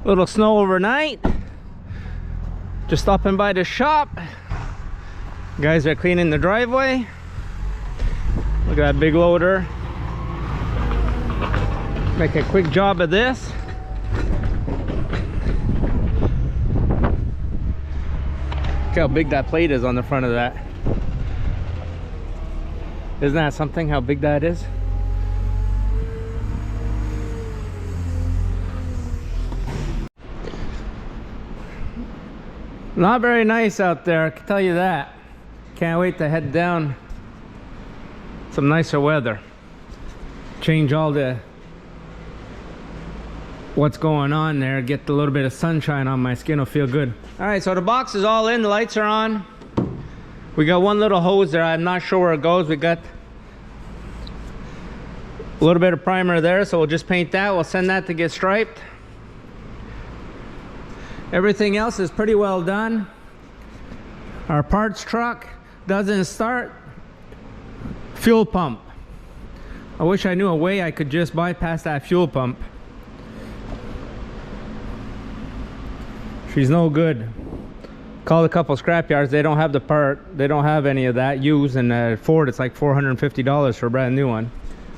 Little snow overnight. Just stopping by the shop. Guys are cleaning the driveway. Look at that big loader. Make a quick job of this. Look how big that plate is on the front of that. Isn't that something, how big that is? Not very nice out there, I can tell you that. Can't wait to head down. Some nicer weather. Change all the what's going on there, get a little bit of sunshine on my skin, will feel good. All right, so the box is all in, the lights are on. We got one little hose there, I'm not sure where it goes. We got a little bit of primer there, so we'll just paint that. We'll send that to get striped. Everything else is pretty well done. Our parts truck doesn't start. Fuel pump. I wish I knew a way I could just bypass that fuel pump. She's no good. Called a couple scrap yards, they don't have the part. They don't have any of that used, and at Ford it's like $450 for a brand new one.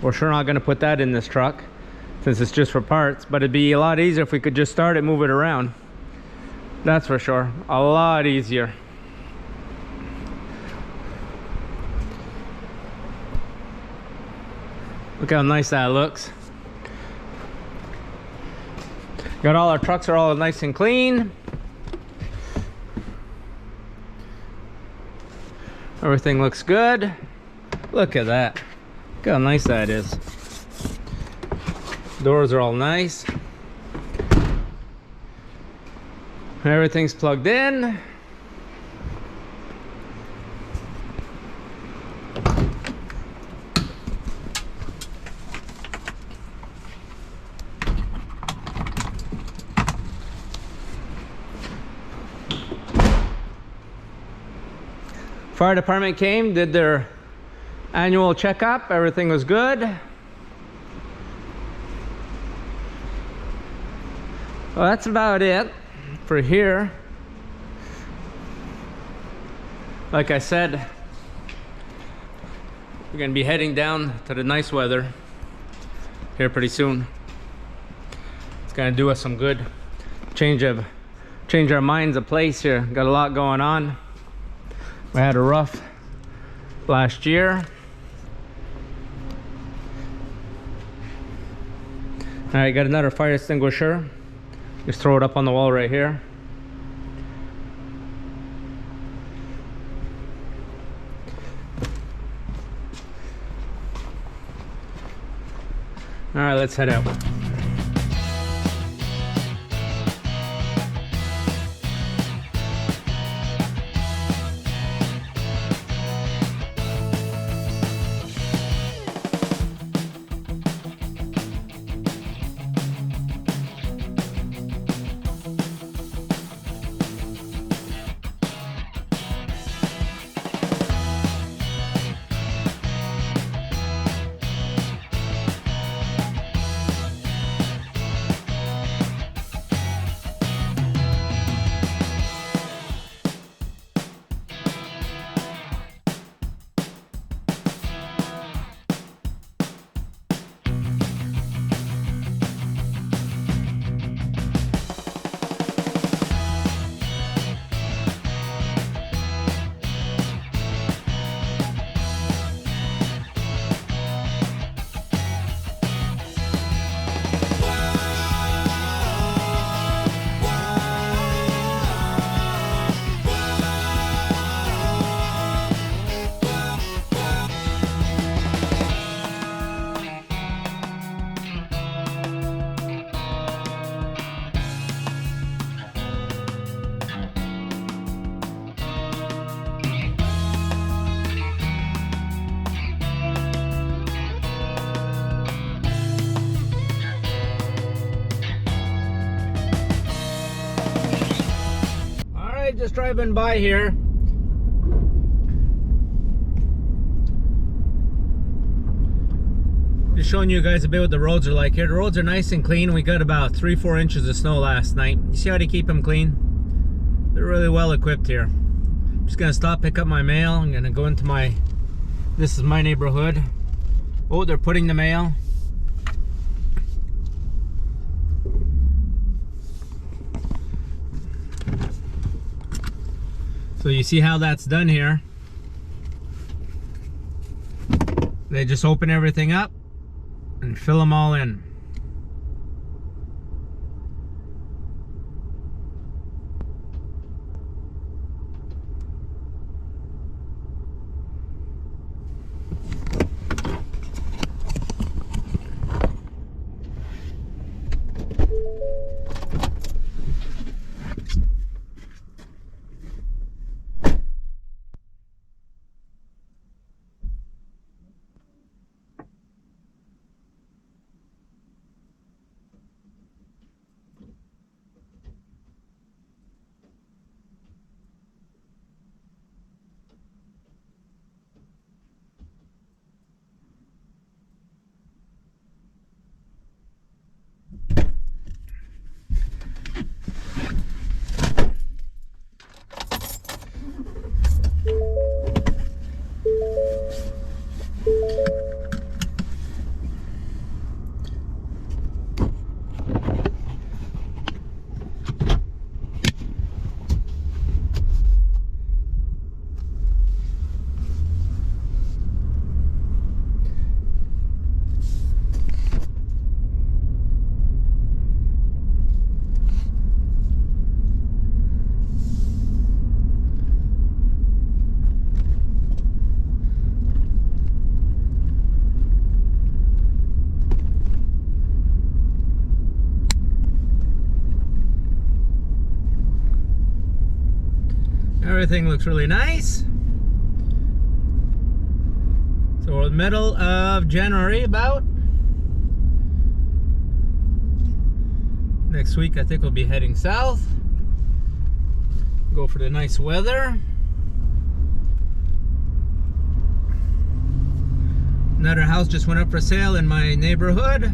We're sure not going to put that in this truck since it's just for parts, but it'd be a lot easier if we could just start it, move it around. That's for sure. A lot easier. Look how nice that looks. Got all our trucks are all nice and clean. Everything looks good. Look at that. Look how nice that is. Doors are all nice. Everything's plugged in. Fire department came, did their annual checkup. Everything was good. Well, that's about it for here. Like I said, we're gonna be heading down to the nice weather here pretty soon. It's gonna do us some good. Change our minds of place here. Got a lot going on. We had a rough last year. All right, got another fire extinguisher. Just throw it up on the wall right here. All right, let's head out. Just driving by here. Just showing you guys a bit what the roads are like here. The roads are nice and clean. We got about 3-4 inches of snow last night. You see how they keep them clean? They're really well equipped here. I'm just gonna stop, pick up my mail. I'm gonna go into this is my neighborhood. Oh, they're putting the mail. So you see how that's done here. They just open everything up and fill them all in. Everything looks really nice. So we're in the middle of January about. Next week I think we'll be heading south. Go for the nice weather. Another house just went up for sale in my neighborhood.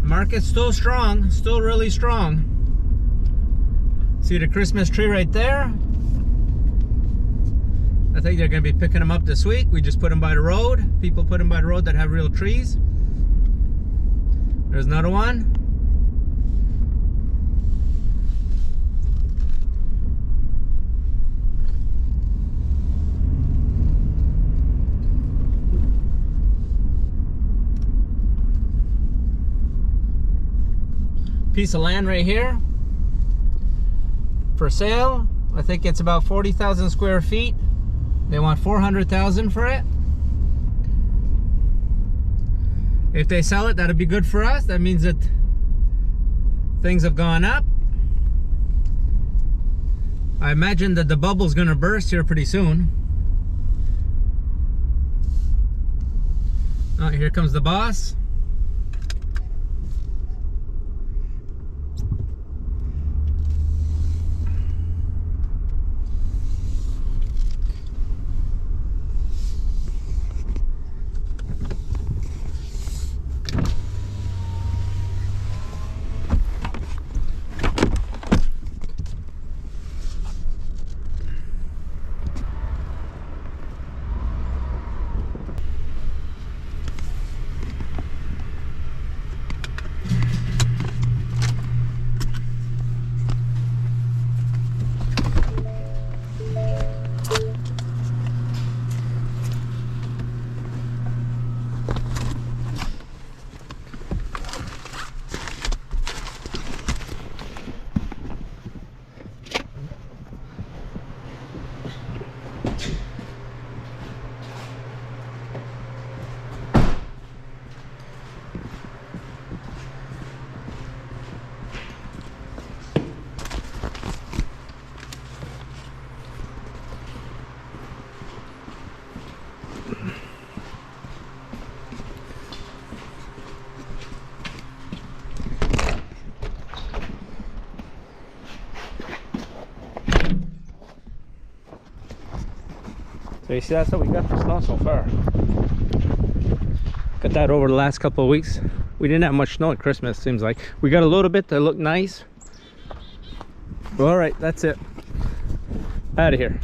Market's still strong, still really strong. See the Christmas tree right there? I think they're going to be picking them up this week. We just put them by the road. People put them by the road that have real trees. There's another one. Piece of land right here for sale. I think it's about 40,000 square feet. They want 400,000 for it. If they sell it, that'd be good for us. That means that things have gone up. I imagine that the bubble's gonna burst here pretty soon. Oh, here comes the boss. So you see, that's what we got for snow so far. Got that over the last couple of weeks. We didn't have much snow at Christmas, seems like. We got a little bit that looked nice. All right, that's it. Out of here.